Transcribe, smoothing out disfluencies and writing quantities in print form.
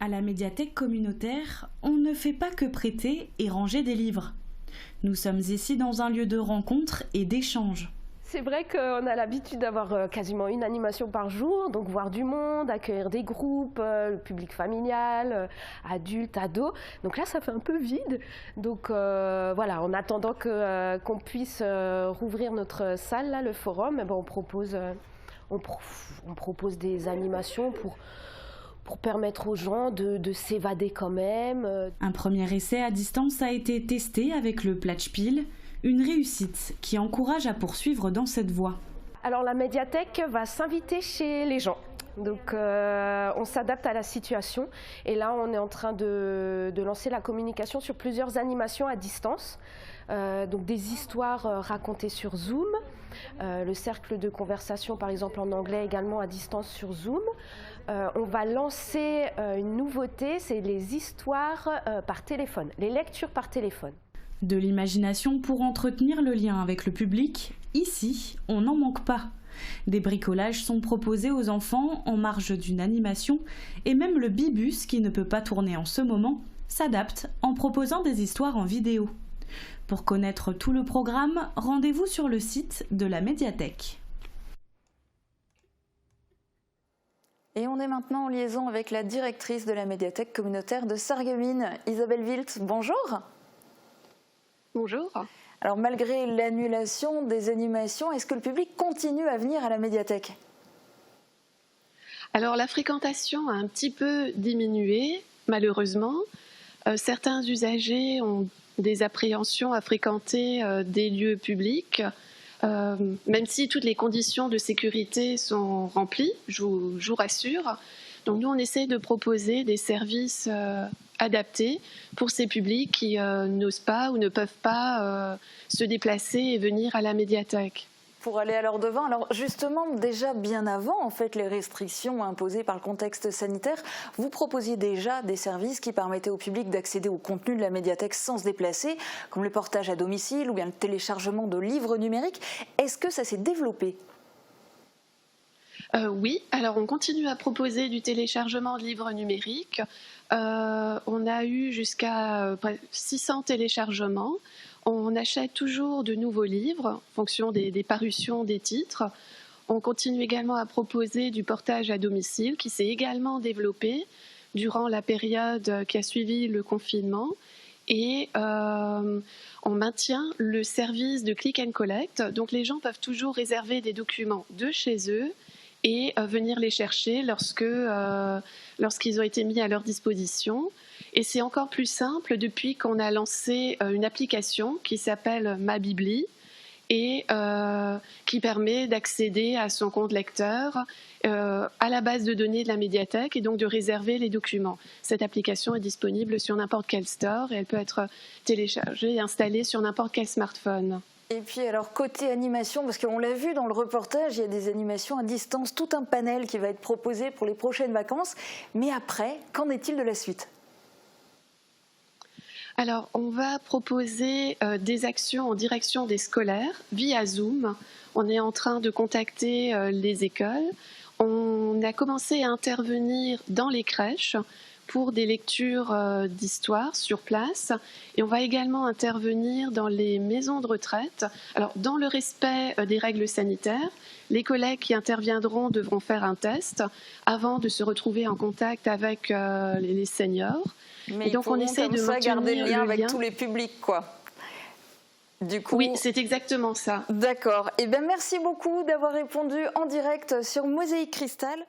À la médiathèque communautaire, on ne fait pas que prêter et ranger des livres. Nous sommes ici dans un lieu de rencontre et d'échange. C'est vrai qu'on a l'habitude d'avoir quasiment une animation par jour, donc voir du monde, accueillir des groupes, le public familial, adultes, ados. Donc là, ça fait un peu vide. Donc voilà, en attendant qu'on puisse rouvrir notre salle, là, le forum, eh ben, on propose des animations pour permettre aux gens de s'évader quand même. Un premier essai à distance a été testé avec le Platchpil, une réussite qui encourage à poursuivre dans cette voie. Alors la médiathèque va s'inviter chez les gens. Donc on s'adapte à la situation et là on est en train de lancer la communication sur plusieurs animations à distance. Donc des histoires racontées sur Zoom, le cercle de conversation par exemple en anglais également à distance sur Zoom. On va lancer une nouveauté, c'est les histoires par téléphone, les lectures par téléphone. De l'imagination pour entretenir le lien avec le public, ici, on n'en manque pas. Des bricolages sont proposés aux enfants en marge d'une animation et même le bibus, qui ne peut pas tourner en ce moment, s'adapte en proposant des histoires en vidéo. Pour connaître tout le programme, rendez-vous sur le site de la médiathèque. Et on est maintenant en liaison avec la directrice de la médiathèque communautaire de Sarreguemines, Isabelle Wilt. Bonjour. Bonjour. Alors malgré l'annulation des animations, est-ce que le public continue à venir à la médiathèque? Alors la fréquentation a un petit peu diminué, malheureusement. Certains usagers ont des appréhensions à fréquenter des lieux publics, même si toutes les conditions de sécurité sont remplies, je vous rassure. Donc nous, on essaie de proposer des services adaptés pour ces publics qui n'osent pas ou ne peuvent pas se déplacer et venir à la médiathèque. Pour aller à leur devant, alors justement, déjà bien avant en fait les restrictions imposées par le contexte sanitaire, vous proposiez déjà des services qui permettaient au public d'accéder au contenu de la médiathèque sans se déplacer, comme le portage à domicile ou bien le téléchargement de livres numériques. Est-ce que ça s'est développé ? Oui, alors on continue à proposer du téléchargement de livres numériques. On a eu jusqu'à 600 téléchargements. On achète toujours de nouveaux livres en fonction des parutions des titres. On continue également à proposer du portage à domicile qui s'est également développé durant la période qui a suivi le confinement. Et on maintient le service de click and collect. Donc les gens peuvent toujours réserver des documents de chez eux et venir les chercher lorsqu'ils ont été mis à leur disposition. Et c'est encore plus simple depuis qu'on a lancé une application qui s'appelle Ma Bibli et qui permet d'accéder à son compte lecteur, à la base de données de la médiathèque et donc de réserver les documents. Cette application est disponible sur n'importe quel store et elle peut être téléchargée et installée sur n'importe quel smartphone. Et puis alors côté animation, parce qu'on l'a vu dans le reportage, il y a des animations à distance, tout un panel qui va être proposé pour les prochaines vacances. Mais après, qu'en est-il de la suite ? Alors, on va proposer des actions en direction des scolaires via Zoom. On est en train de contacter les écoles. On a commencé à intervenir dans les crèches pour des lectures d'histoire sur place. Et on va également intervenir dans les maisons de retraite. Alors, dans le respect des règles sanitaires, les collègues qui interviendront devront faire un test avant de se retrouver en contact avec les seniors. Mais et donc, on essaie de maintenir garder le lien avec lien. tous les publics, quoi. Du coup, oui, c'est exactement ça. D'accord. Eh bien, merci beaucoup d'avoir répondu en direct sur Mosaïque Cristal.